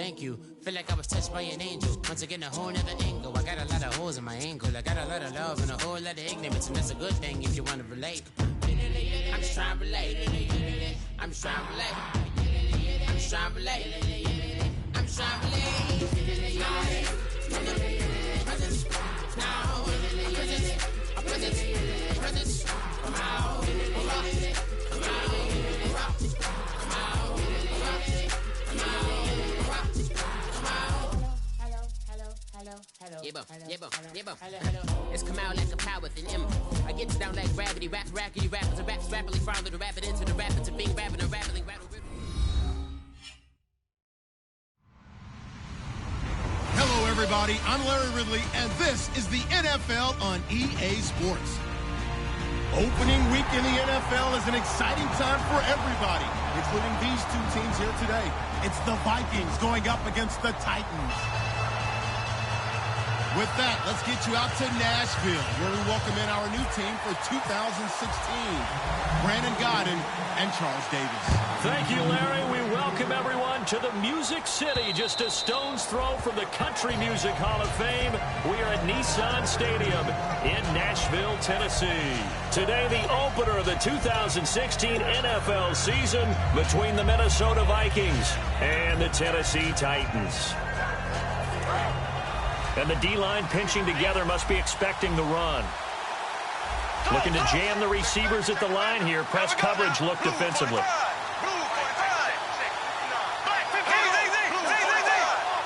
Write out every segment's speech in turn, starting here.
thank you. Feel like I was touched by an angel. Once again, a whole nother angle. I got a lot of holes in my ankle. I got a lot of love and a whole lot of ignorance, and that's a good thing if you want to relate. I'm just trying to relate. I'm just trying to relate. I'm just trying to relate. I'm just trying to relate. Presence, now, presence, come out, come out. It's come out like a power with an M. I get you down like gravity, rap, rackety, rappers, and raps rapidly, founder the rapid into the rapid, to being rapping and rapping, Hello, everybody. I'm Larry Ridley, and this is the NFL on EA Sports. Opening week in the NFL is an exciting time for everybody, including these two teams here today. It's the Vikings going up against the Titans. With that, let's get you out to Nashville, where we welcome in our new team for 2016. Brandon Godden and Charles Davis. Thank you, Larry. We welcome everyone to the Music City, just a stone's throw from the Country Music Hall of Fame. We are at Nissan Stadium in Nashville, Tennessee. Today, the opener of the 2016 NFL season between the Minnesota Vikings and the Tennessee Titans. And the D-line pinching together must be expecting the run. Looking to jam the receivers at the line here. Press coverage look defensively.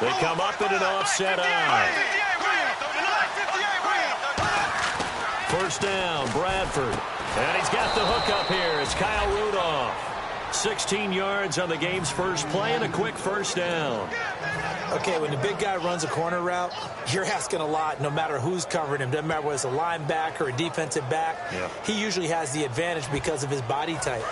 They come up in an offset eye. First down, Bradford. And he's got the hook up here. It's Kyle Rudolph. 16 yards on the game's first play and a quick first down. Okay, when the big guy runs a corner route, you're asking a lot no matter who's covering him. Doesn't matter whether it's a linebacker or a defensive back. Yeah. He usually has the advantage because of his body type.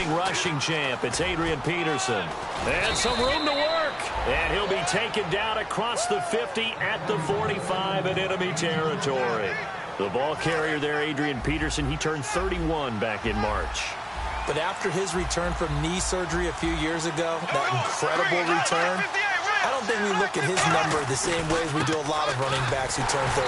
Rushing champ, it's Adrian Peterson. And some room to work. And he'll be taken down across the 50 at the 45 in enemy territory. The ball carrier there, Adrian Peterson, he turned 31 back in March. But after his return from knee surgery a few years ago, that incredible return, I don't think we look at his number the same way as we do a lot of running backs who turn 30.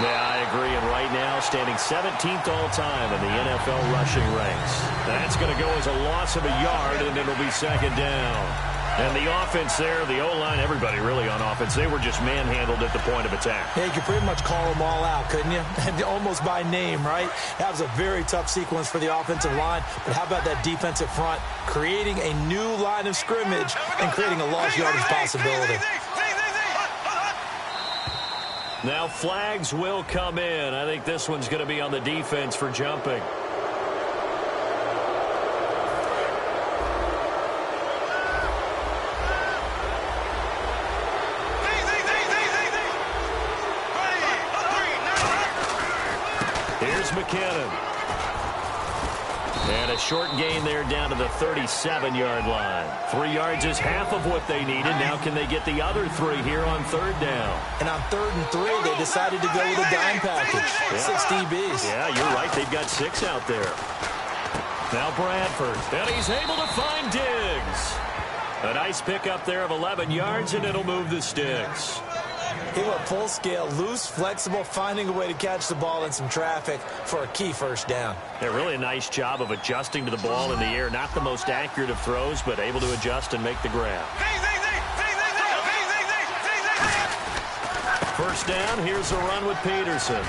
Yeah, I agree. And right now, standing 17th all-time in the NFL rushing ranks. That's going to go as a loss of a yard, and it'll be second down. And the offense there, the O-line, everybody really on offense, they were just manhandled at the point of attack. Yeah, you could pretty much call them all out, couldn't you? And almost by name, right? That was a very tough sequence for the offensive line. But how about that defensive front creating a new line of scrimmage and creating a lost yardage possibility? Now flags will come in. I think this one's going to be on the defense for jumping. McKinnon. And a short gain there down to the 37-yard line. 3 yards is half of what they needed. Now can they get the other 3 here on third down? And on 3rd and 3, they decided to go with a dime package. Yeah. 6 DBs. Yeah, you're right. They've got 6 out there. Now Bradford. And he's able to find Diggs. A nice pickup there of 11 yards, and it'll move the sticks. He went full scale, loose, flexible, finding a way to catch the ball in some traffic for a key first down. Yeah, really a nice job of adjusting to the ball in the air. Not the most accurate of throws, but able to adjust and make the grab. First down, here's a run with Peterson.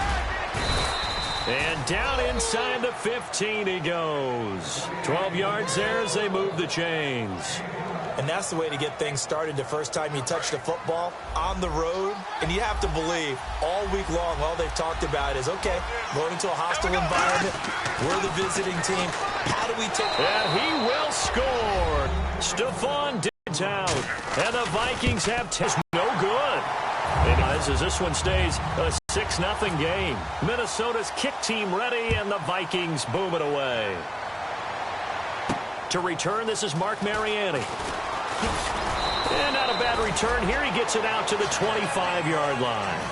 And down inside the 15 he goes. 12 yards there as they move the chains. And that's the way to get things started the first time you touch the football on the road. And you have to believe all week long, all they've talked about is, okay, going into a hostile environment. We're the visiting team. How do we take... And he will score. Stephon Diggs out. And the Vikings have no good. And as this one stays a 6-0 game. Minnesota's kick team ready, and the Vikings boom it away. To return, this is Mark Mariani. And not a bad return. return here. He gets it out to the 25-yard line.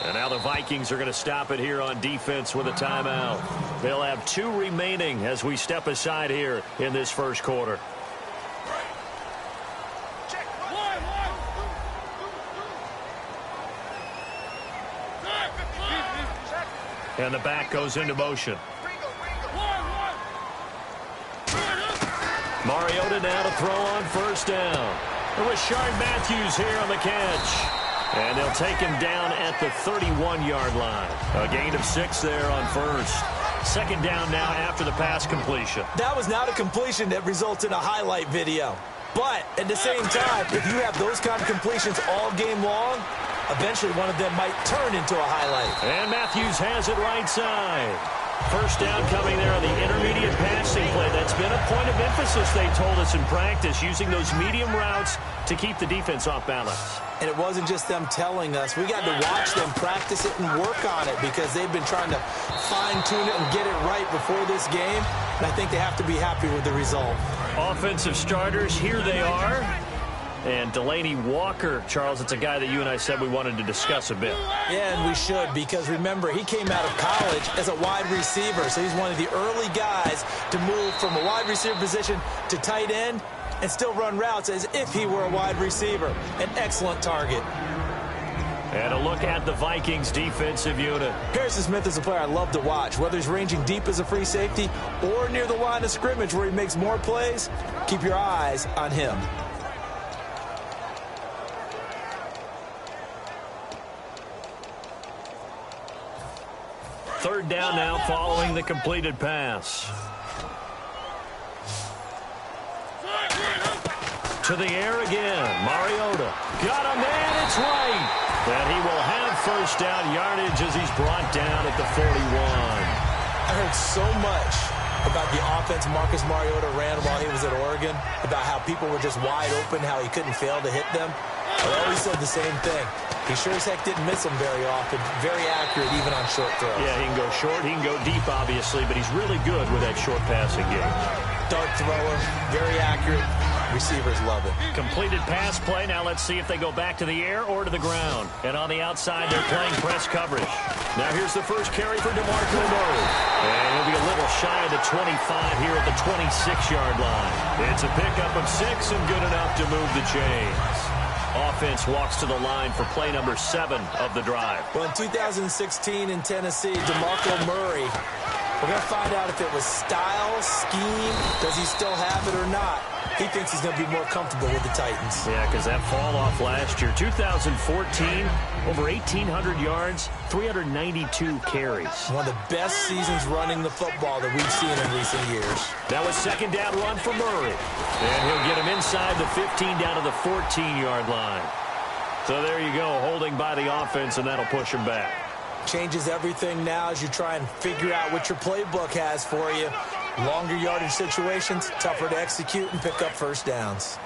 And now the Vikings are going to stop it here on defense with a timeout. They'll have 2 remaining as we step aside here in this first quarter. And the back goes into motion. Mariota now to throw on first down. Rashard Matthews here on the catch. And they'll take him down at the 31-yard line. A gain of 6 there on first. Second down now after the pass completion. That was not a completion that results in a highlight video. But at the same time, if you have those kind of completions all game long, eventually one of them might turn into a highlight. And Matthews has it right side. First down coming there on the intermediate passing play. That's been a point of emphasis, they told us in practice, using those medium routes to keep the defense off balance. And it wasn't just them telling us. We got to watch them practice it and work on it because they've been trying to fine-tune it and get it right before this game. And I think they have to be happy with the result. Offensive starters, here they are. And Delaney Walker, Charles, it's a guy that you and I said we wanted to discuss a bit. Yeah, and we should, because remember, he came out of college as a wide receiver, so he's one of the early guys to move from a wide receiver position to tight end and still run routes as if he were a wide receiver. An excellent target. And a look at the Vikings defensive unit. Harrison Smith is a player I love to watch. Whether he's ranging deep as a free safety or near the line of scrimmage where he makes more plays, keep your eyes on him. Third down now following the completed pass. To the air again. Mariota. Got a man. It's right. And he will have first down yardage as he's brought down at the 41. I heard so much about the offense Marcus Mariota ran while he was at Oregon, about how people were just wide open, how he couldn't fail to hit them. I always said the same thing. He sure as heck didn't miss them very often. Very accurate even on short throws. Yeah, he can go short. He can go deep, obviously, but he's really good with that short passing game. Dart thrower, very accurate. Receivers love it. Completed pass play. Now let's see if they go back to the air or to the ground. And on the outside, they're playing press coverage. Now here's the first carry for DeMarco Murray. And he'll be a little shy of the 25 here at the 26-yard line. It's a pickup of 6 and good enough to move the chains. Offense walks to the line for play number 7 of the drive. Well, in 2016 in Tennessee, DeMarco Murray, we're going to find out if it was style, scheme, does he still have it or not. He thinks he's going to be more comfortable with the Titans. Yeah, because that fall off last year, 2014, over 1,800 yards, 392 carries. One of the best seasons running the football that we've seen in recent years. That was second down run for Murray. And he'll get him inside the 15 down to the 14-yard line. So there you go, holding by the offense, and that'll push him back. Changes everything now as you try and figure out what your playbook has for you. Longer yardage situations, tougher to execute and pick up first downs.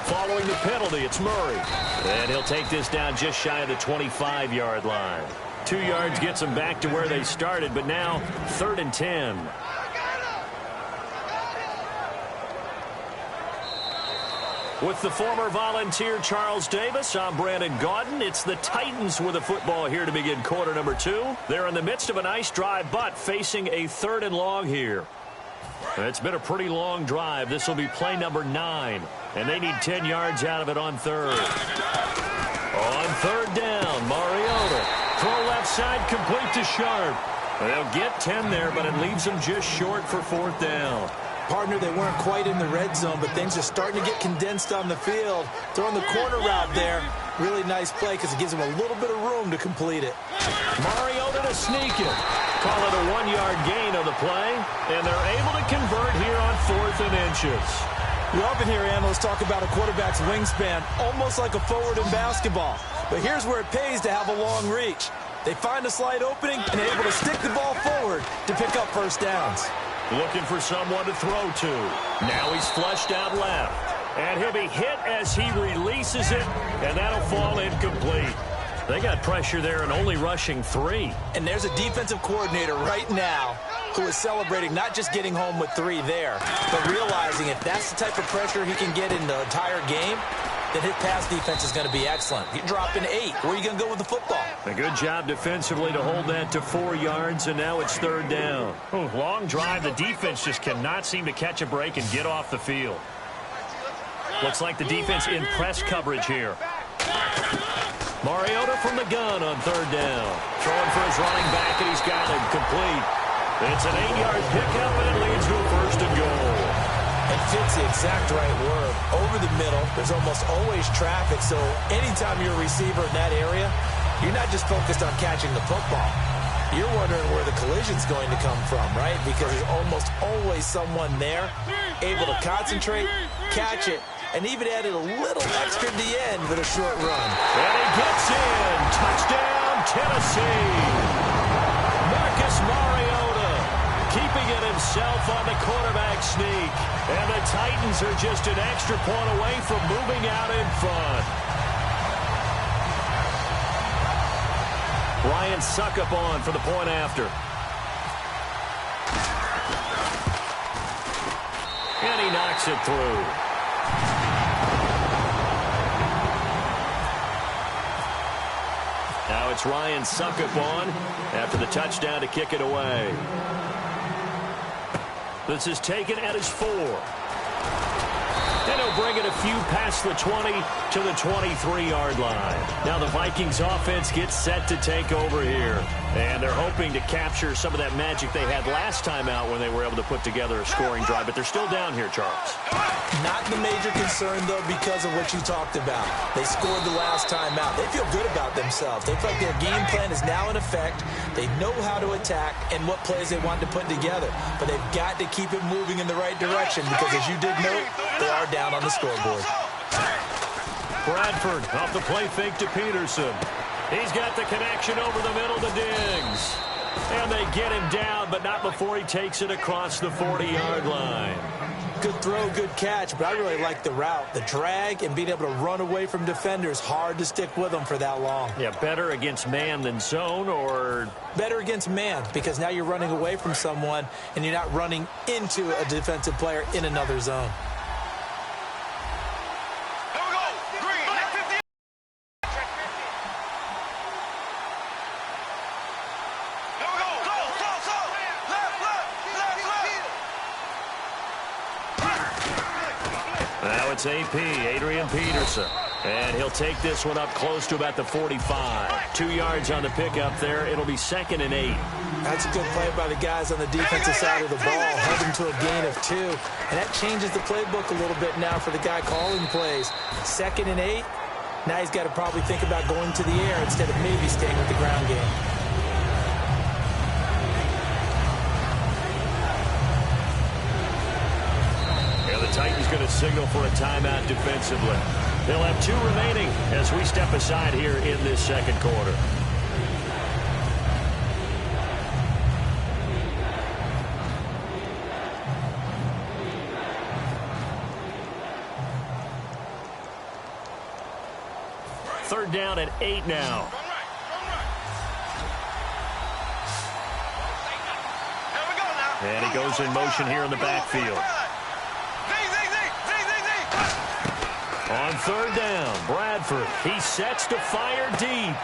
Following the penalty, it's Murray. And he'll take this down just shy of the 25-yard line. 2 yards gets them back to where they started, but now 3rd and 10. With the former Volunteer Charles Davis, I'm Brandon Gaudin. It's the Titans with the football here to begin quarter number 2. They're in the midst of a nice drive, but facing a 3rd and long here. It's been a pretty long drive. This will be play number 9, and they need 10 yards out of it on 3rd. On 3rd down, Mariota. Throw left side, complete to Sharp. They'll get 10 there, but it leaves them just short for 4th down. Partner, they weren't quite in the red zone, but things are starting to get condensed on the field. Throwing the corner route there. Really nice play because it gives them a little bit of room to complete it. Mariota to sneak it. Call it a 1-yard gain of the play, and they're able to convert here on 4th and inches. You often hear analysts talk about a quarterback's wingspan, almost like a forward in basketball. But here's where it pays to have a long reach. They find a slight opening and are able to stick the ball forward to pick up first downs. Looking for someone to throw to. Now he's flushed out left. And he'll be hit as he releases it, and that'll fall incomplete. They got pressure there and only rushing 3. And there's a defensive coordinator right now who is celebrating not just getting home with 3 there, but realizing if that's the type of pressure he can get in the entire game, then his pass defense is going to be excellent. You're dropping 8. Where are you going to go with the football? A good job defensively to hold that to 4 yards, and now it's 3rd down. Long drive. The defense just cannot seem to catch a break and get off the field. Looks like the defense in press coverage here. Mariota from the gun on 3rd down. Throwing for his running back, and he's got him complete. It's an 8-yard pickup, and it leads to a 1st and goal. And fits the exact right word. Over the middle, there's almost always traffic, so anytime you're a receiver in that area, you're not just focused on catching the football. You're wondering where the collision's going to come from, right? Because there's almost always someone there able to concentrate, catch it, and even added a little extra at the end for the short run. And he gets in. Touchdown, Tennessee. Marcus Mariota keeping it himself on the quarterback sneak. And the Titans are just an extra point away from moving out in front. Ryan Suckup on for the point after. And he knocks it through. Now it's Ryan Suckup on after the touchdown to kick it away. This is taken at his 4. And he'll bring it a few past the 20 to the 23-yard line. Now the Vikings offense gets set to take over here. And they're hoping to capture some of that magic they had last time out when they were able to put together a scoring drive. But they're still down here, Charles. Not the major concern, though, because of what you talked about. They scored the last time out. They feel good about themselves. They feel like their game plan is now in effect. They know how to attack and what plays they want to put together. But they've got to keep it moving in the right direction because, as you did note, they are down on the scoreboard. Bradford off the play fake to Peterson. He's got the connection over the middle to Diggs. And they get him down, but not before he takes it across the 40-yard line. Good throw, good catch, but I really like the route. The drag and being able to run away from defenders, hard to stick with them for that long. Yeah, better against man than zone, or? Better against man, because now you're running away from someone and you're not running into a defensive player in another zone. Now it's AP, Adrian Peterson. And he'll take this one up close to about the 45. 2 yards on the pickup there. It'll be 2nd and 8. That's a good play by the guys on the defensive side of the ball. Held him to a gain of 2. And that changes the playbook a little bit now for the guy calling plays. 2nd and 8. Now he's got to probably think about going to the air instead of maybe staying with the ground game. The Titans going to signal for a timeout defensively. They'll have 2 remaining as we step aside here in this second quarter. Third down at 8 now. And he goes in motion here in the backfield. On 3rd down, Bradford. He sets to fire deep.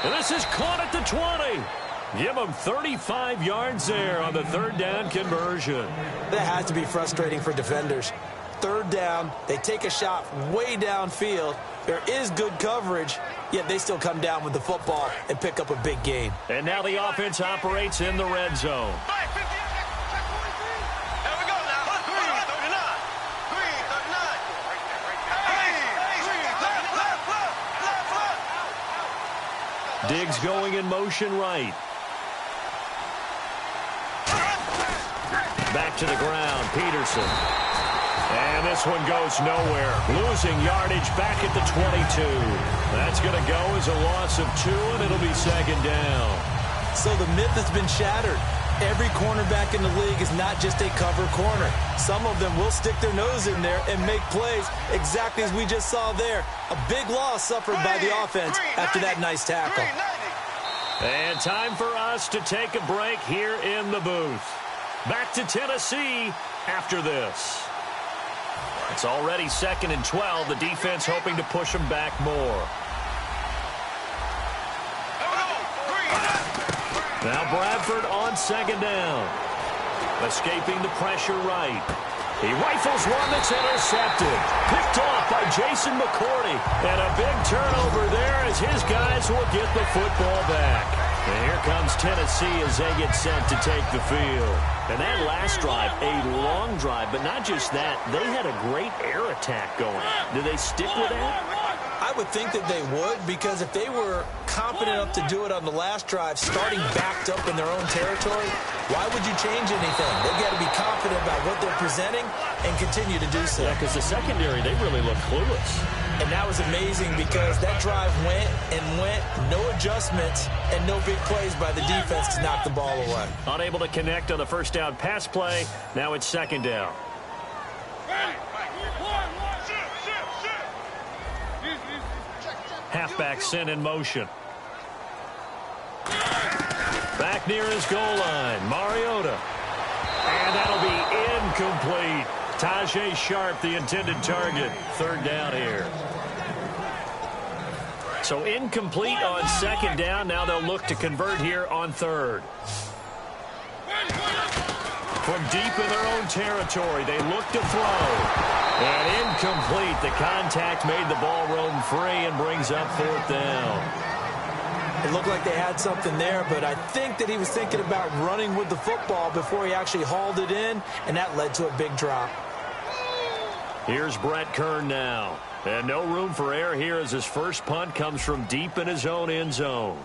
And this is caught at the 20. Give him 35 yards there on the 3rd down conversion. That has to be frustrating for defenders. 3rd down, they take a shot way downfield. There is good coverage, yet they still come down with the football and pick up a big gain. And now the offense operates in the red zone. Diggs going in motion right. Back to the ground, Peterson. And this one goes nowhere. Losing yardage back at the 22. That's going to go as a loss of 2, and it'll be second down. So the myth has been shattered. Every cornerback in the league is not just a cover corner. Some of them will stick their nose in there and make plays exactly as we just saw there. A big loss suffered by the offense after that nice tackle. And time for us to take a break here in the booth. Back to Tennessee after this. It's already 2nd and 12. The defense hoping to push them back more. Now Bradford on 2nd down. Escaping the pressure right. He rifles one that's intercepted. Picked off by Jason McCourty. And a big turnover there as his guys will get the football back. And here comes Tennessee as they get sent to take the field. And that last drive, a long drive, but not just that. They had a great air attack going. Do they stick with that? I would think that they would, because if they were confident enough to do it on the last drive, starting backed up in their own territory, why would you change anything? They've got to be confident about what they're presenting and continue to do so. Yeah, because the secondary, they really look clueless. And that was amazing because that drive went and went, no adjustments, and no big plays by the defense to knock the ball away. Unable to connect on the first down pass play. Now it's 2nd down. Halfback sent in motion. Back near his goal line, Mariota. And that'll be incomplete. Tajay Sharp, the intended target. 3rd down here. So incomplete on 2nd down. Now they'll look to convert here on 3rd. From deep in their own territory, they look to throw. And incomplete. The contact made the ball roam free and brings up 4th down. It looked like they had something there, but I think that he was thinking about running with the football before he actually hauled it in, and that led to a big drop. Here's Brett Kern now. And no room for error here as his first punt comes from deep in his own end zone.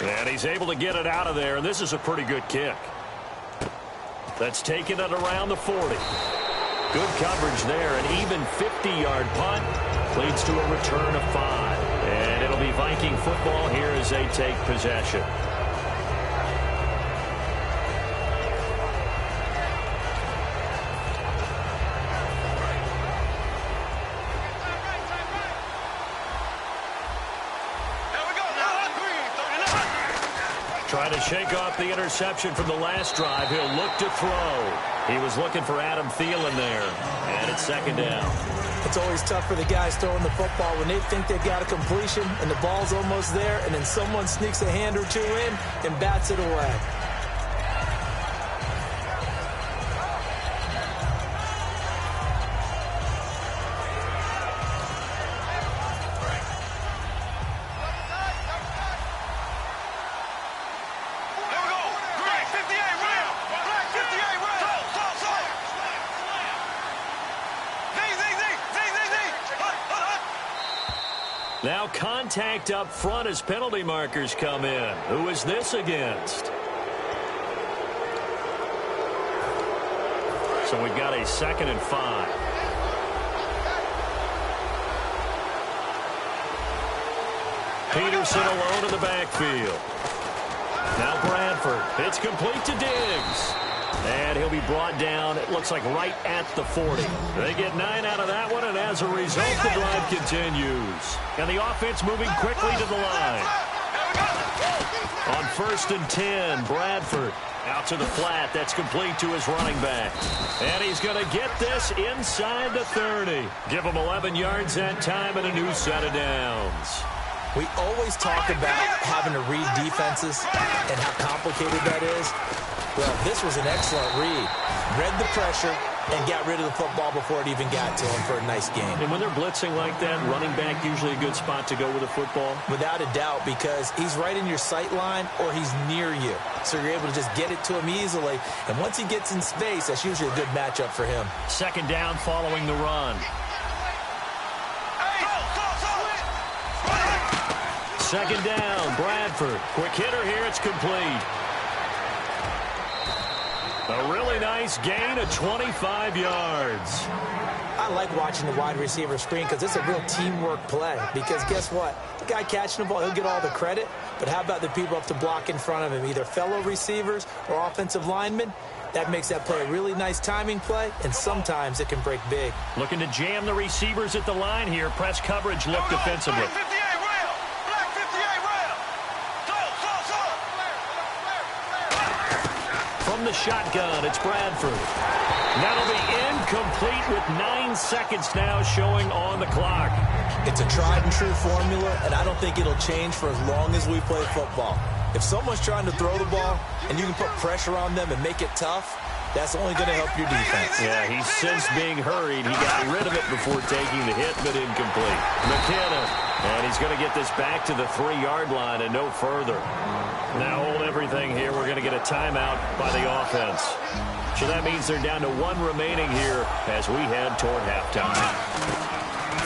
And he's able to get it out of there, and this is a pretty good kick. That's taken it around the 40. Good coverage there. An even 50-yard punt leads to a return of 5. And it'll be Viking football here as they take possession. Trying to shake off the interception from the last drive. He'll look to throw. He was looking for Adam Thielen there. And it's 2nd down. It's always tough for the guys throwing the football when they think they've got a completion and the ball's almost there, and then someone sneaks a hand or two in and bats it away. Now contact up front as penalty markers come in. Who is this against? So we've got a 2nd and 5. Peterson alone in the backfield. Now Bradford. It's complete to Diggs. And he'll be brought down, it looks like, right at the 40. They get 9 out of that one, and as a result, the drive continues. And the offense moving quickly to the line. On 1st and 10, Bradford out to the flat. That's complete to his running back. And he's going to get this inside the 30. Give him 11 yards that time and a new set of downs. We always talk about having to read defenses and how complicated that is. Well, this was an excellent read. Read the pressure and got rid of the football before it even got to him for a nice game. And when they're blitzing like that, running back usually a good spot to go with the football? Without a doubt, because he's right in your sight line or he's near you. So you're able to just get it to him easily. And once he gets in space, that's usually a good matchup for him. 2nd down following the run. 2nd down, Bradford. Quick hitter here, it's complete. A really nice gain of 25 yards. I like watching the wide receiver screen because it's a real teamwork play. Because guess what? The guy catching the ball, he'll get all the credit. But how about the people up to block in front of him, either fellow receivers or offensive linemen? That makes that play a really nice timing play, and sometimes it can break big. Looking to jam the receivers at the line here. Press coverage look defensively. From the shotgun, it's Bradford. That'll be incomplete with 9 seconds now showing on the clock. It's a tried-and-true formula, and I don't think it'll change for as long as we play football. If someone's trying to throw the ball and you can put pressure on them and make it tough, that's only going to help your defense. Yeah, he's since being hurried. He got rid of it before taking the hit, but incomplete. McKinnon, and he's going to get this back to the 3-yard line and no further. Now hold everything here. We're going to get a timeout by the offense. So that means they're down to 1 remaining here as we head toward halftime.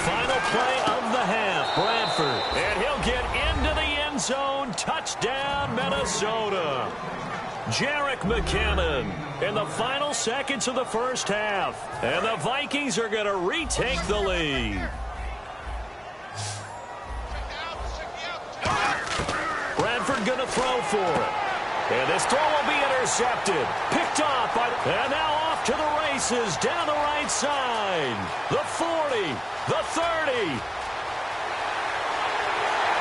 Final play of the half, Bradford. And he'll get into the end zone. Touchdown, Minnesota. Jerick McKinnon in the final seconds of the first half. And the Vikings are going to retake the lead. Bradford going to throw for it. And this throw will be intercepted. Picked off by... And now off to the races down the right side. The 40, the 30.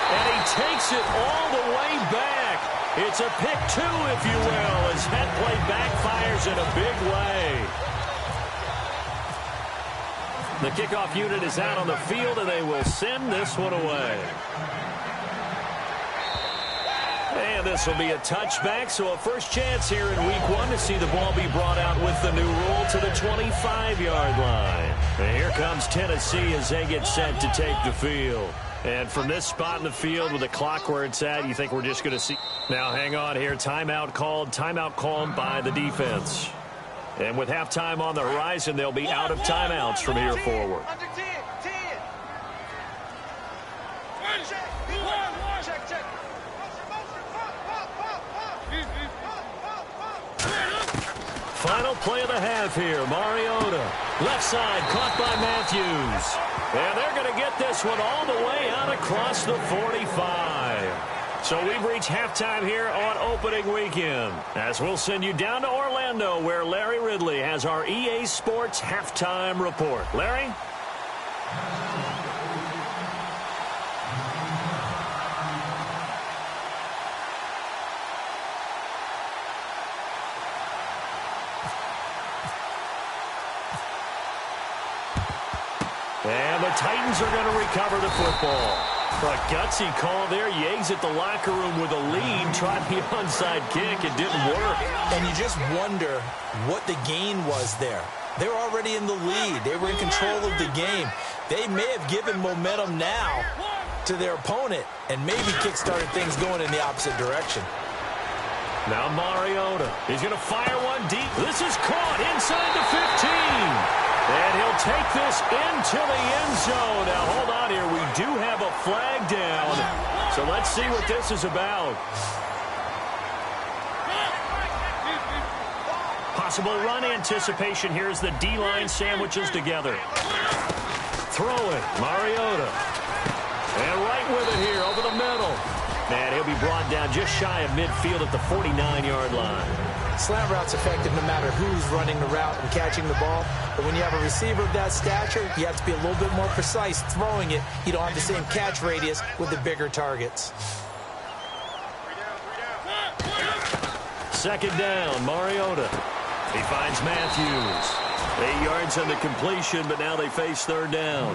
And he takes it all the way back. It's a pick 2, if you will, as that play backfires in a big way. The kickoff unit is out on the field, and they will send this one away. And this will be a touchback, so a first chance here in week 1 to see the ball be brought out with the new rule to the 25-yard line. And here comes Tennessee as they get set to take the field. And from this spot in the field with the clock where it's at, you think we're just going to see... Now hang on here, timeout called by the defense. And with halftime on the horizon, they'll be out of timeouts from here forward. Final play of the half here. Mariota, left side, caught by Matthews. And they're going to get this one all the way out across the 45. So we've reached halftime here on opening weekend. As we'll send you down to Orlando, where Larry Ridley has our EA Sports halftime report. Larry? And the Titans are going to recover the football. A gutsy call there. Yates at the locker room with a lead. Tried the onside kick. It didn't work. And you just wonder what the gain was there. They're already in the lead. They were in control of the game. They may have given momentum now to their opponent and maybe kick-started things going in the opposite direction. Now Mariota. He's going to fire one deep. This is caught inside the 15. And he'll take this into the end zone. Now, hold on here. We do have a flag down. So let's see what this is about. Possible run anticipation here as the D-line sandwiches together. Throw it. Mariota. And right with it here over the middle. And he'll be brought down just shy of midfield at the 49-yard line. Slant route's effective no matter who's running the route and catching the ball. But when you have a receiver of that stature, you have to be a little bit more precise throwing it. You don't have the same catch radius with the bigger targets. Second down, Mariota. He finds Matthews. 8 yards on the completion, but now they face third down.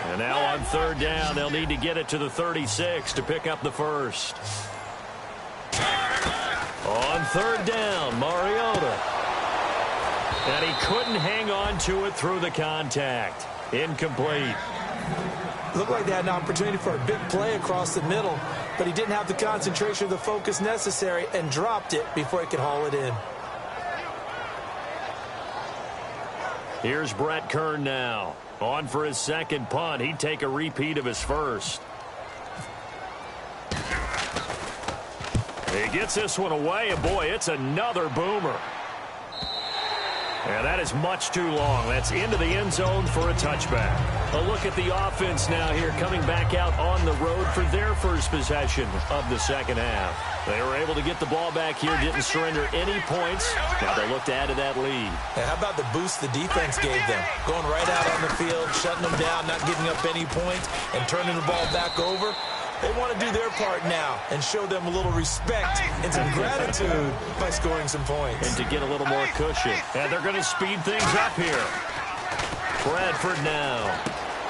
And now on third down, they'll need to get it to the 36 to pick up the first. On third down, Mariota. And he couldn't hang on to it through the contact. Incomplete. Looked like they had an opportunity for a big play across the middle, but he didn't have the concentration or the focus necessary and dropped it before he could haul it in. Here's Brett Kern now. On for his second punt. He'd take a repeat of his first. He gets this one away, and boy, it's another boomer. And that is much too long. That's into the end zone for a touchback. A look at the offense now here, coming back out on the road for their first possession of the second half. They were able to get the ball back here, didn't surrender any points. Now they look to add to that lead. And how about the boost the defense gave them? Going right out on the field, shutting them down, not giving up any points, and turning the ball back over. They want to do their part now and show them a little respect and some gratitude by scoring some points. And to get a little more cushion. And they're going to speed things up here. Bradford now.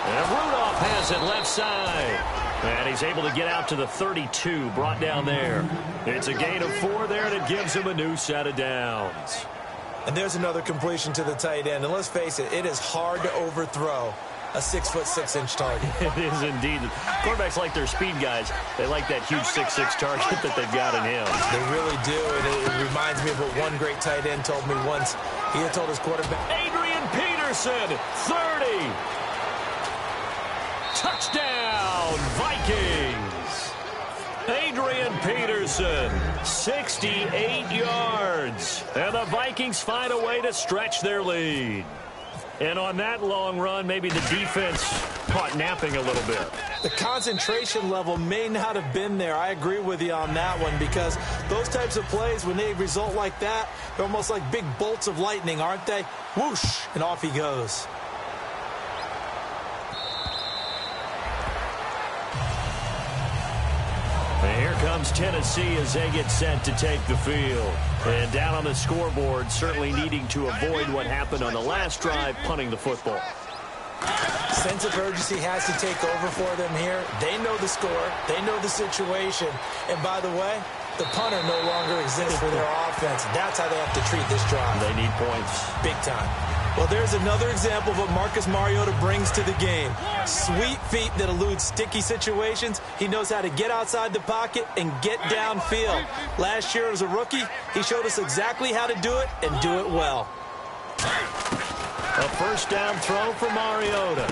And Rudolph has it left side. And he's able to get out to the 32, brought down there. It's a gain of 4 there, and it gives him a new set of downs. And there's another completion to the tight end. And let's face it, it is hard to overthrow a 6'6" target. It is indeed. Quarterbacks like their speed guys. They like that huge 6'6" target that they've got in him. They really do, and it reminds me of what one great tight end told me once. He had told his quarterback, Adrian Peterson, 30. Touchdown, Vikings. Adrian Peterson, 68 yards. And the Vikings find a way to stretch their lead. And on that long run, maybe the defense caught napping a little bit. The concentration level may not have been there. I agree with you on that one, because those types of plays, when they result like that, they're almost like big bolts of lightning, aren't they? Whoosh, and off he goes. And here comes Tennessee as they get set to take the field. And down on the scoreboard, certainly needing to avoid what happened on the last drive, punting the football. Sense of urgency has to take over for them here. They know the score. They know the situation. And by the way, the punter no longer exists for their offense. That's how they have to treat this drive. They need points. Big time. Well, there's another example of what Marcus Mariota brings to the game. Sweet feet that elude sticky situations. He knows how to get outside the pocket and get downfield. Last year as a rookie, he showed us exactly how to do it and do it well. A first down throw for Mariota.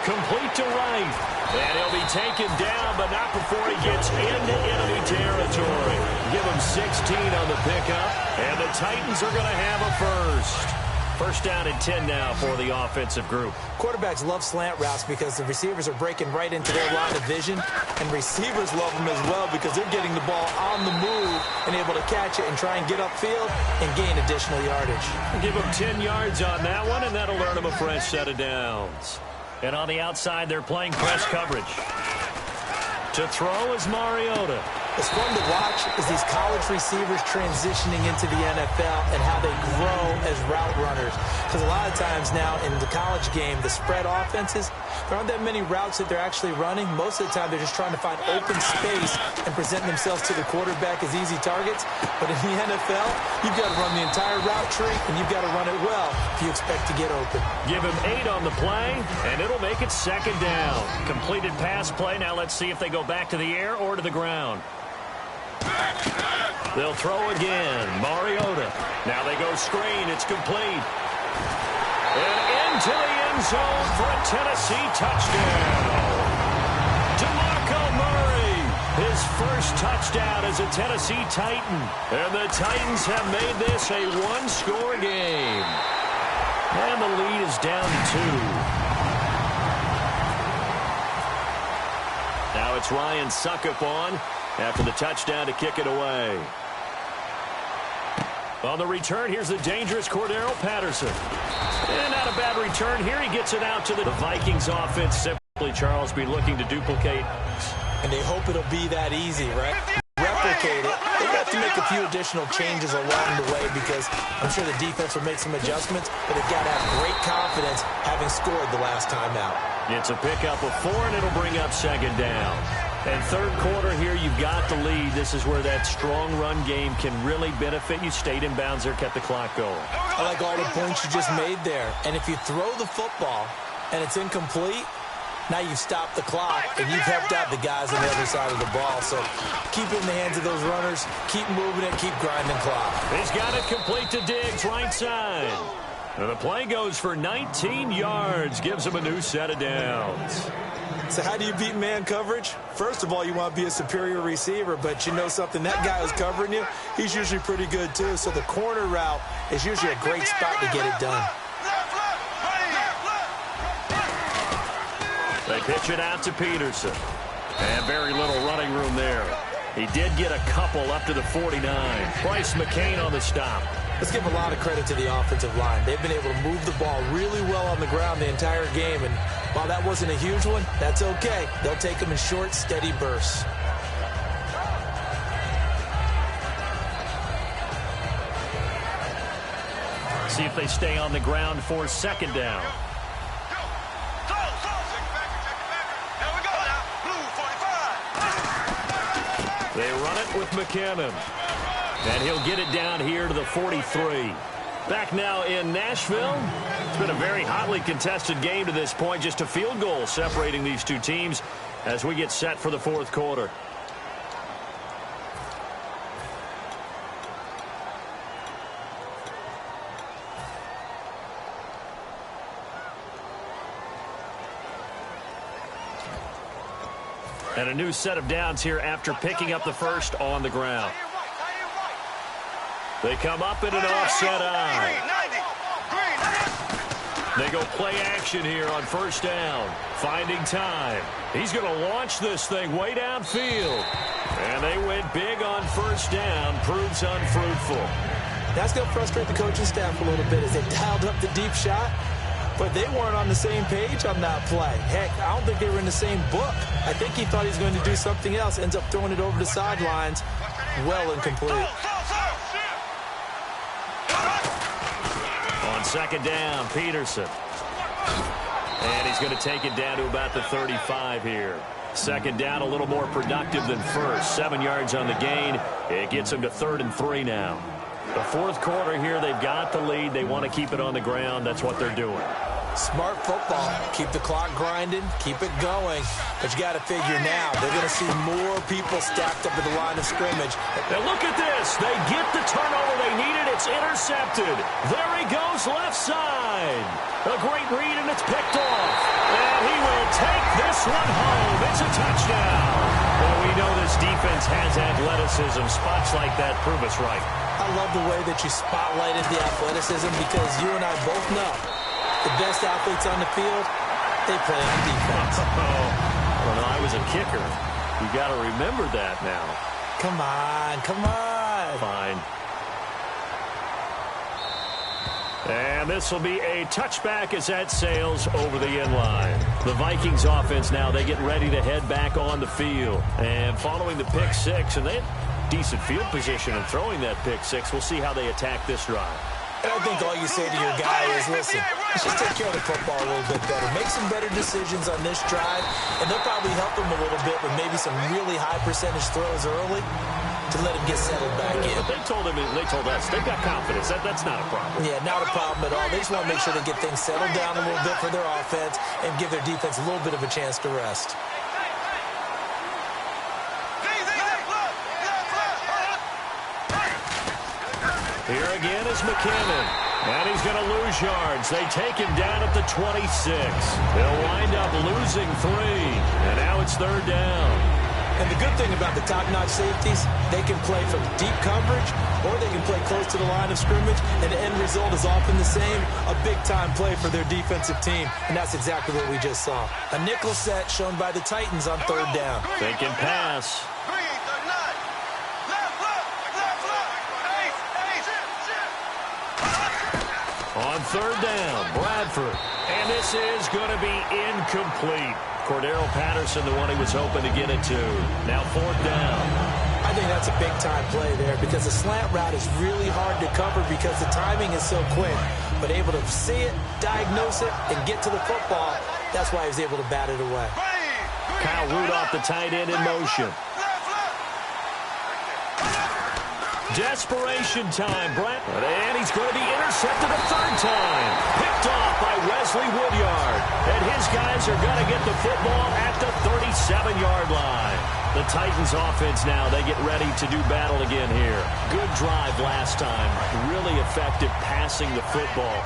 Complete to right. And he'll be taken down, but not before he gets into enemy territory. Give him 16 on the pickup, and the Titans are going to have a first. First down and 10 now for the offensive group. Quarterbacks love slant routes because the receivers are breaking right into their line of vision, and receivers love them as well because they're getting the ball on the move and able to catch it and try and get upfield and gain additional yardage. Give them 10 yards on that one, and that'll earn them a fresh set of downs. And on the outside, they're playing press coverage. To throw is Mariota. What's fun to watch is these college receivers transitioning into the NFL and how they grow as route runners. Because a lot of times now in the college game, the spread offenses, there aren't that many routes that they're actually running. Most of the time, they're just trying to find open space and present themselves to the quarterback as easy targets. But in the NFL, you've got to run the entire route tree, and you've got to run it well if you expect to get open. Give him 8 on the play, and it'll make it second down. Completed pass play. Now let's see if they go back to the air or to the ground. They'll throw again. Mariota. Now they go screen. It's complete. And into the end zone for a Tennessee touchdown. DeMarco Murray, his first touchdown as a Tennessee Titan. And the Titans have made this a one-score game. And the lead is down to 2. Now it's Ryan Suckup on after the touchdown to kick it away. On the return, here's the dangerous Cordero Patterson. And not a bad return here. He gets it out to the Vikings offense. Simply, Charles, be looking to duplicate. And they hope it'll be that easy, right? Replicate it. They have to make a few additional changes along the way because I'm sure the defense will make some adjustments, but they've got to have great confidence having scored the last time out. It's a pickup of 4, and it'll bring up second down. And third quarter here, you've got the lead. This is where that strong run game can really benefit you. Stayed in bounds there, kept the clock going. I like all the points you just made there. And if you throw the football and it's incomplete, Now you've stopped the clock, and you've helped out the guys on the other side of the ball. So keep it in the hands of those runners. Keep moving it. Keep grinding clock. He's got it complete to Diggs, right side. And the play goes for 19 yards. Gives him a new set of downs. So how do you beat man coverage? First of all, you want to be a superior receiver, but you know something, that guy who's covering you, he's usually pretty good too. So the corner route is usually a great spot to get it done. They pitch it out to Peterson. And very little running room there. He did get a couple up to the 49. Bryce McCain on the stop. Let's give a lot of credit to the offensive line. They've been able to move the ball really well on the ground the entire game. And while that wasn't a huge one, that's okay. They'll take them in short, steady bursts. See if they stay on the ground for second down. They run it with McKinnon. And he'll get it down here to the 43. Back now in Nashville. It's been a very hotly contested game to this point. Just a field goal separating these two teams as we get set for the fourth quarter. And a new set of downs here after picking up the first on the ground. They come up in an offset eye. They go play action here on first down. Finding time. He's going to launch this thing way downfield. And they went big on first down. Proves unfruitful. That's going to frustrate the coaching staff a little bit as they dialed up the deep shot. But they weren't on the same page on that play. Heck, I don't think they were in the same book. I think he thought he was going to do something else. Ends up throwing it over the sidelines. Well incomplete. On second down, Peterson. And he's going to take it down to about the 35 here. Second down, a little more productive than first. 7 yards on the gain. It gets them to 3rd and 3 now. The fourth quarter here, they've got the lead. They want to keep it on the ground. That's what they're doing. Smart football. Keep the clock grinding. Keep it going. But you got to figure now, they're going to see more people stacked up at the line of scrimmage. Now look at this. They get the turnover they needed. It's intercepted. There he goes, left side. A great read, and it's picked off. And he will take this one home. It's a touchdown. Well, we know this defense has athleticism. Spots like that prove us right. I love the way that you spotlighted the athleticism because you and I both know the best athletes on the field, they play on defense. When I was a kicker, you got to remember that now. Come on, come on. Fine. And this will be a touchback as that sails over the end line. The Vikings offense now, they get ready to head back on the field. And following the pick six, and they had decent field position in throwing that pick six. We'll see how they attack this drive. And I think all you say to your guy is, listen, let's just take care of the football a little bit better. Make some better decisions on this drive, and they'll probably help them a little bit with maybe some really high percentage throws early to let him get settled back in. But they told us, they've got confidence. That's not a problem. Yeah, not a problem at all. They just want to make sure they get things settled down a little bit for their offense and give their defense a little bit of a chance to rest. Here again is McKinnon. And he's going to lose yards. They take him down at the 26. They'll wind up losing 3. And now it's 3rd down. And the good thing about the top-notch safeties, they can play from deep coverage or they can play close to the line of scrimmage, and the end result is often the same, a big-time play for their defensive team. And that's exactly what we just saw. A nickel set shown by the Titans on 3rd down. Thinking pass. On 3rd down, Bradford. And this is going to be incomplete. Cordero Patterson, the one he was hoping to get it to. Now 4th down. I think that's a big-time play there because the slant route is really hard to cover because the timing is so quick. But able to see it, diagnose it, and get to the football, that's why he was able to bat it away. Kyle Rudolph, the tight end, in motion. Desperation time, Brett. And he's going to be intercepted a third time. Picked off by Wesley Woodyard. And his guys are going to get the football at the 37-yard line. The Titans offense now, they get ready to do battle again here. Good drive last time. Really effective passing the football.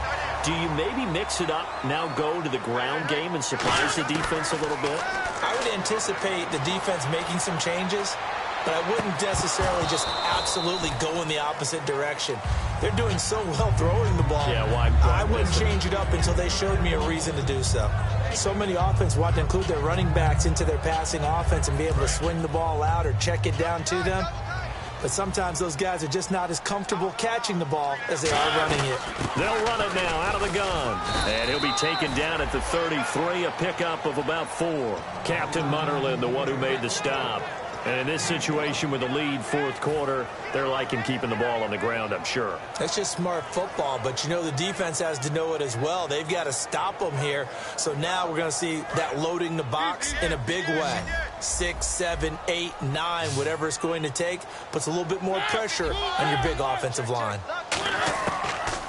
Do you maybe mix it up, now go to the ground game and surprise the defense a little bit? I would anticipate the defense making some changes, but I wouldn't necessarily just absolutely go in the opposite direction. They're doing so well throwing the ball. Yeah, why I wouldn't change it up until they showed me a reason to do so. So many offense want to include their running backs into their passing offense and be able to swing the ball out or check it down to them. But sometimes those guys are just not as comfortable catching the ball as they are running it. They'll run it now out of the gun. And he'll be taken down at the 33, a pickup of about 4. Captain Munnerlyn, the one who made the stop. And in this situation with the lead fourth quarter, they're liking keeping the ball on the ground, I'm sure. That's just smart football, but you know the defense has to know it as well. They've got to stop them here. So now we're going to see that loading the box in a big way. 6, 7, 8, 9, whatever it's going to take, puts a little bit more pressure on your big offensive line.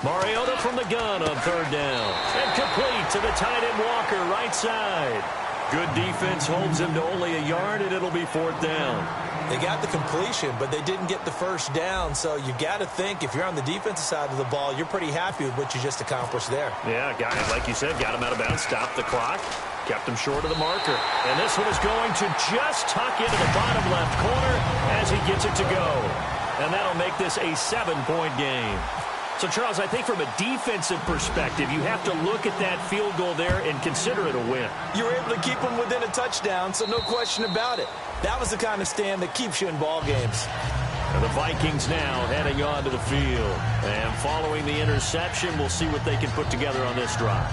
Mariota from the gun on third down. And complete to the tight end Walker, right side. Good defense holds him to only a yard, and it'll be fourth down. They got the completion, but they didn't get the first down. So you got to think if you're on the defensive side of the ball, you're pretty happy with what you just accomplished there. Yeah, like you said, got him out of bounds, stopped the clock, kept him short of the marker. And this one is going to just tuck into the bottom left corner as he gets it to go. And that'll make this a 7-point game. So, Charles, I think from a defensive perspective, you have to look at that field goal there and consider it a win. You were able to keep them within a touchdown, so no question about it. That was the kind of stand that keeps you in ball games. And the Vikings now heading onto the field. And following the interception, we'll see what they can put together on this drive.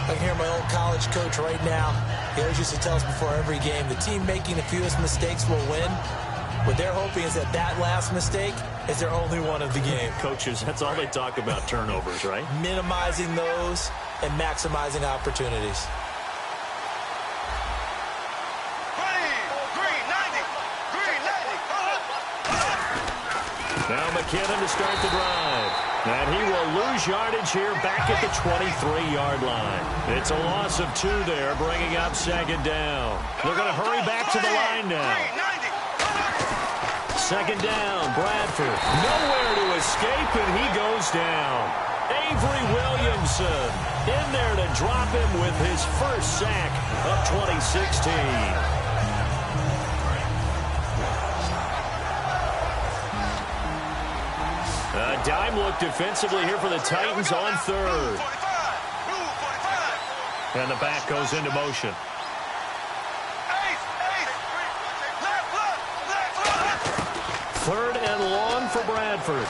I can hear my old college coach right now. He always used to tell us before every game, the team making the fewest mistakes will win. What they're hoping is that last mistake is their only one of the game. Coaches, that's all they talk about, turnovers, right? Minimizing those and maximizing opportunities. Now McKinnon to start the drive. And he will lose yardage here back at the 23-yard line. It's a loss of 2 there, bringing up second down. They're going to hurry back to the line now. Second down, Bradford. Nowhere to escape, and he goes down. Avery Williamson in there to drop him with his first sack of 2016. A dime look defensively here for the Titans on third. And the back goes into motion. Third and long for Bradford.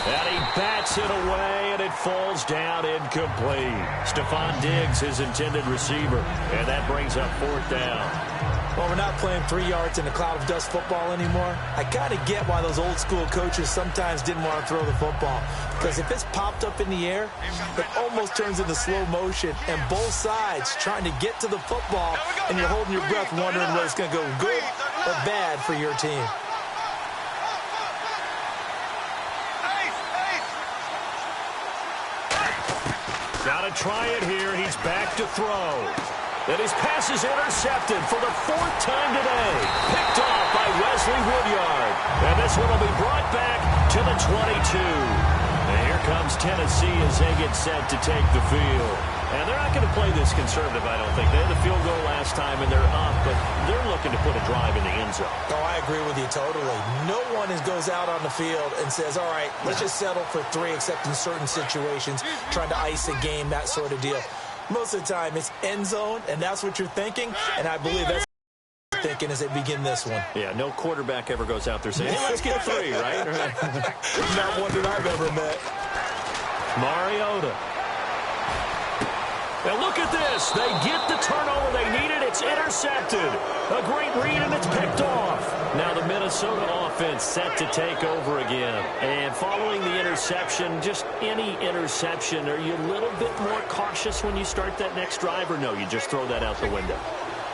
And he bats it away, and it falls down incomplete. Stephon Diggs, his intended receiver. And that brings up fourth down. Well, we're not playing 3 yards in a cloud of dust football anymore. I kind of get why those old school coaches sometimes didn't want to throw the football. Because if it's popped up in the air, it almost turns into slow motion. And both sides trying to get to the football, and you're holding your breath wondering whether it's going to go good or bad for your team. Got to try it here. He's back to throw. And his pass is intercepted for the 4th time today. Picked off by Wesley Woodyard. And this one will be brought back to the 22. And here comes Tennessee as they get set to take the field. And they're not going to play this conservative, I don't think. They had the field goal last time, and they're up, but they're looking to put a drive in the end zone. Oh, I agree with you totally. No one goes out on the field and says, all right, let's just settle for 3, except in certain situations, trying to ice a game, that sort of deal. Most of the time, it's end zone, and that's what you're thinking, and I believe that's what you're thinking as they begin this one. Yeah, no quarterback ever goes out there saying, hey, let's get 3, right? Not one that I've ever met. Mariota. And look at this. They get the turnover they needed. It's intercepted. A great read, and it's picked off. Now the Minnesota offense set to take over again. And following the interception, just any interception, are you a little bit more cautious when you start that next drive, or no, you just throw that out the window?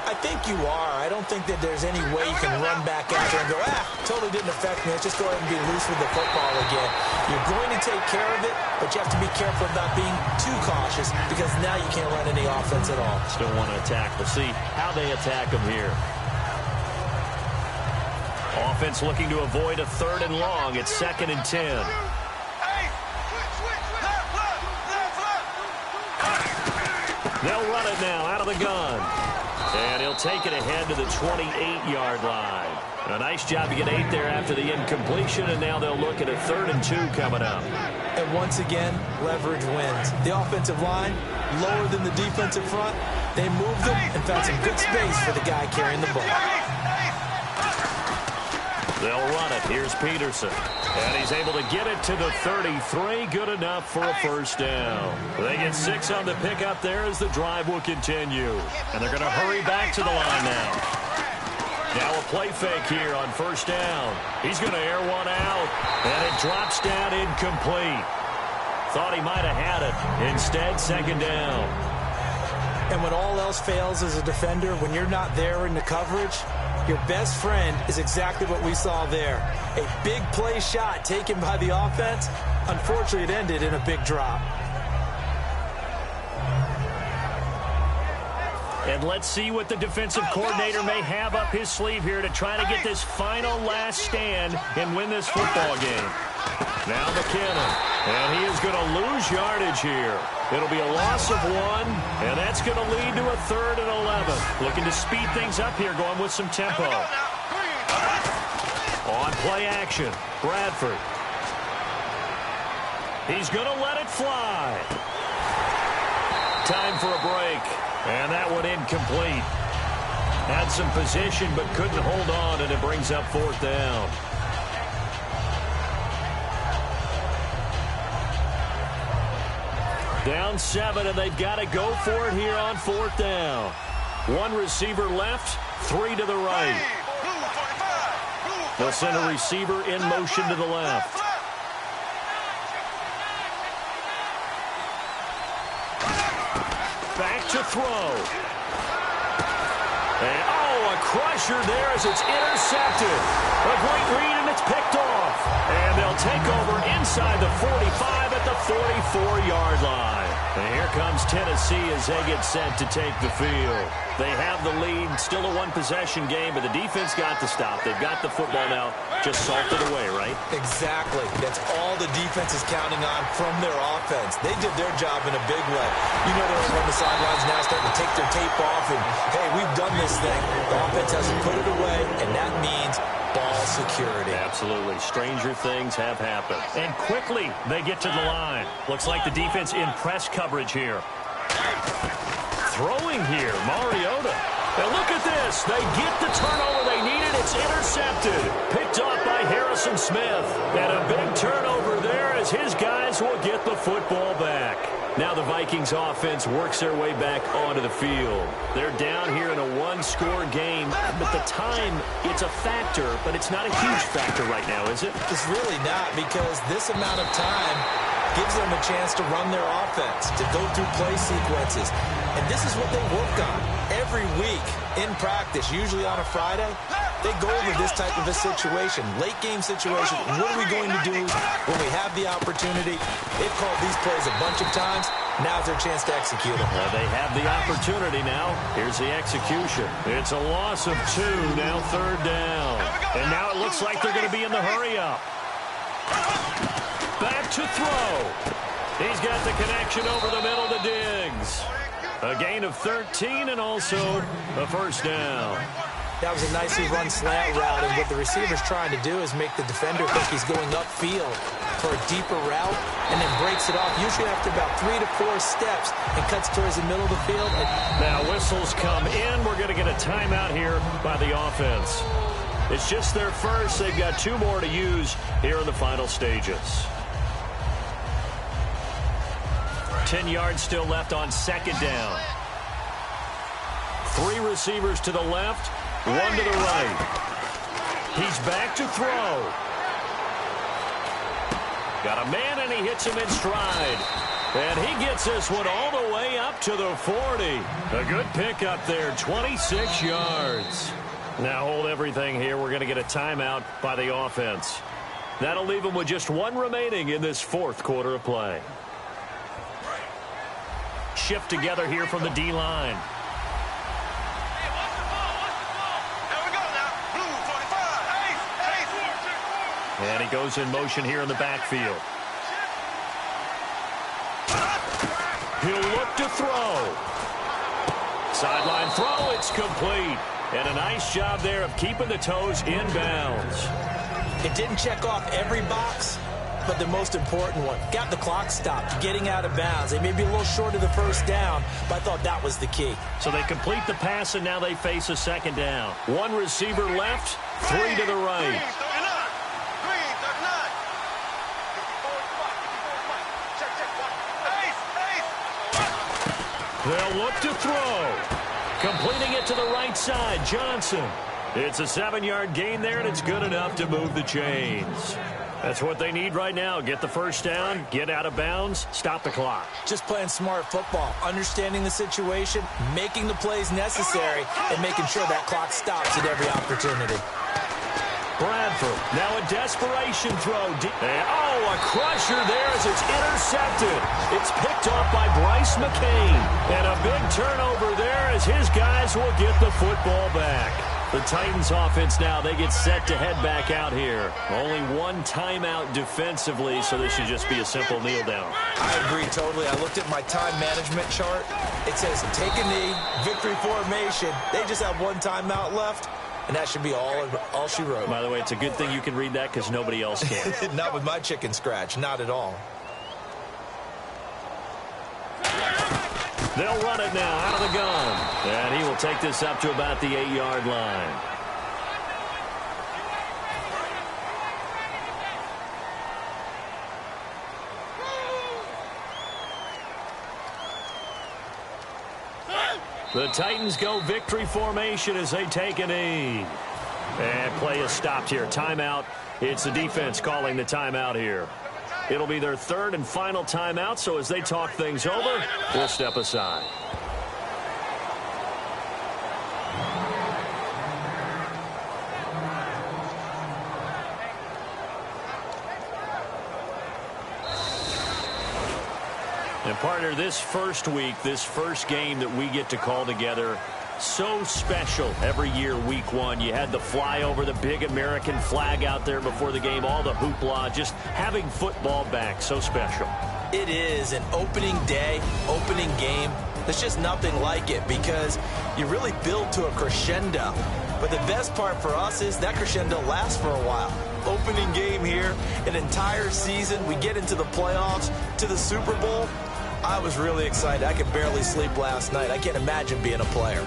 I think you are. I don't think that there's any way you can run back out there and go, totally didn't affect me. Let's just go ahead and be loose with the football again. You're going to take care of it, but you have to be careful about being too cautious because now you can't run any offense at all. Still want to attack. We'll see how they attack them here. Offense looking to avoid a 3rd and long. It's 2nd and 10. They'll run it now out of the gun. And he'll take it ahead to the 28-yard line. A nice job to get 8 there after the incompletion, and now they'll look at a 3rd and 2 coming up. And once again, leverage wins. The offensive line, lower than the defensive front. They moved them and found some good space for the guy carrying the ball. They'll run it. Here's Peterson. And he's able to get it to the 33. Good enough for a 1st down. They get 6 on the pickup there as the drive will continue. And they're going to hurry back to the line now. Now a play fake here on 1st down. He's going to air one out. And it drops down incomplete. Thought he might have had it. Instead, 2nd down. And when all else fails as a defender, when you're not there in the coverage, your best friend is exactly what we saw there. A big play shot taken by the offense. Unfortunately, it ended in a big drop. And let's see what the defensive coordinator may have up his sleeve here to try to get this final last stand and win this football game. Now McKinnon. And he is going to lose yardage here. It'll be a loss of 1, and that's going to lead to a 3rd and 11. Looking to speed things up here, going with some tempo. On play action, Bradford. He's going to let it fly. Time for a break, and that one incomplete. Had some position, but couldn't hold on, and it brings up 4th down. Down 7, and they've got to go for it here on 4th down. 1 receiver left, 3 to the right. They'll send a receiver in motion to the left. Back to throw. And, a crusher there as it's intercepted. A great read, and it's picked off. And they'll take over inside the 45 at the 44-yard line. And here comes Tennessee as they get set to take the field. They have the lead, still a 1-possession game, but the defense got the stop. They've got the football now, just salted away, right? Exactly. That's all the defense is counting on from their offense. They did their job in a big way. You know they're on the sidelines now starting to take their tape off and, hey, we've done this thing. The offense hasn't put it away, and that means ball security. Absolutely. Stranger things have happened. And quickly, they get to the line. Looks like the defense in press coverage here. Throwing here, Mariota. And look at this. They get the turnover they needed. It's intercepted. Picked up by Harrison Smith. And a big turnover there as his guys will get the football back. Now the Vikings offense works their way back onto the field. They're down here in a 1-score game, but the time, it's a factor, but it's not a huge factor right now, is it? It's really not, because this amount of time gives them a chance to run their offense, to go through play sequences. And this is what they work on every week in practice, usually on a Friday. They go over this type of a situation, late game situation. What are we going to do when we have the opportunity? They've called these plays a bunch of times. Now's their chance to execute them. They have the opportunity now. Here's the execution. It's a loss of 2, now 3rd down. And now it looks like they're going to be in the hurry-up. Back to throw. He's got the connection over the middle to Diggs. A gain of 13 and also a 1st down. That was a nicely run slant route, and what the receiver's trying to do is make the defender think he's going upfield for a deeper route and then breaks it off, usually after about 3 to 4 steps, and cuts towards the middle of the field. Now whistles come in. We're going to get a timeout here by the offense. It's just their first. They've got 2 more to use here in the final stages. 10 yards still left on 2nd down. 3 receivers to the left, 1 to the right. He's back to throw. Got a man, and he hits him in stride. And he gets this one all the way up to the 40. A good pickup there, 26 yards. Now hold everything here. We're going to get a timeout by the offense. That'll leave them with just one remaining in this fourth quarter of play. Shift together here from the D-line. And he goes in motion here in the backfield. He'll look to throw. Sideline throw, it's complete. And a nice job there of keeping the toes in bounds. It didn't check off every box, but the most important one. Got the clock stopped, getting out of bounds. They may be a little short of the first down, but I thought that was the key. So they complete the pass, and now they face a second down. One receiver left, three to the right. They'll look to throw. Completing it to the right side, Johnson. It's a 7-yard gain there, and it's good enough to move the chains. That's what they need right now. Get the first down, get out of bounds, stop the clock. Just playing smart football, understanding the situation, making the plays necessary, and making sure that clock stops at every opportunity. Bradford, now a desperation throw. A crusher there as it's intercepted. It's picked off by Bryce McCain. And a big turnover there as his guys will get the football back. The Titans offense now, they get set to head back out here. Only one timeout defensively, so this should just be a simple kneel down. I agree totally. I looked at my time management chart. It says take a knee, victory formation. They just have one timeout left. And that should be all she wrote. By the way, it's a good thing you can read that because nobody else can. Not with my chicken scratch. Not at all. They'll run it now out of the gun. And he will take this up to about the 8-yard line. The Titans go victory formation as they take a knee. And play is stopped here. Timeout. It's the defense calling the timeout here. It'll be their third and final timeout, so as they talk things over, we'll step aside. And partner, this first week, this first game that we get to call together, so special every year, week one. You had the flyover, the big American flag out there before the game, all the hoopla, just having football back, so special. It is an opening day, opening game. There's just nothing like it because you really build to a crescendo. But the best part for us is that crescendo lasts for a while. Opening game here, an entire season. We get into the playoffs, to the Super Bowl. I was really excited. I could barely sleep last night. I can't imagine being a player.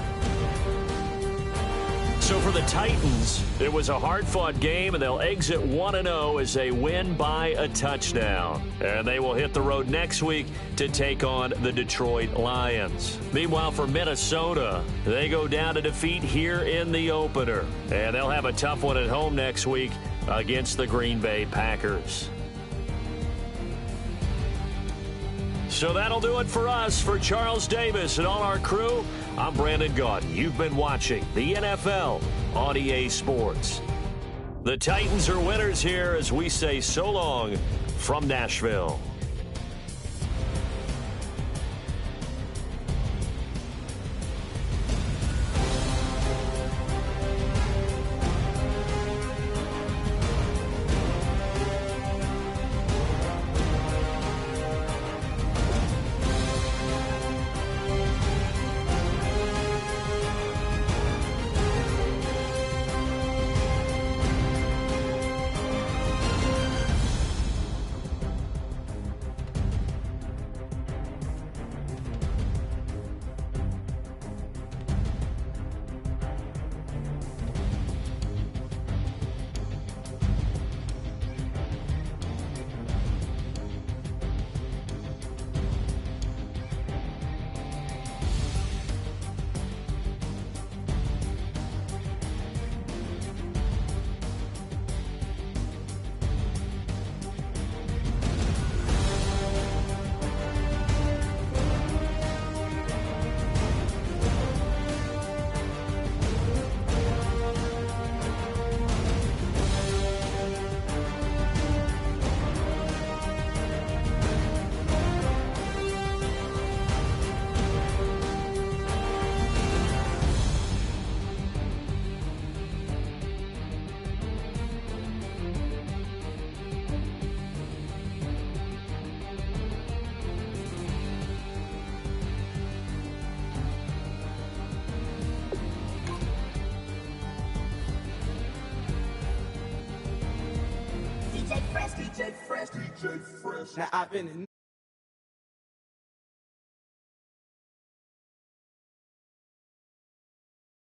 So for the Titans, it was a hard-fought game, and they'll exit 1-0 as they win by a touchdown. And they will hit the road next week to take on the Detroit Lions. Meanwhile, for Minnesota, they go down to defeat here in the opener. And they'll have a tough one at home next week against the Green Bay Packers. So that'll do it for us. For Charles Davis and all our crew, I'm Brandon Gaudin. You've been watching the NFL on EA Sports. The Titans are winners here as we say so long from Nashville. DJ Fresh. Now I've been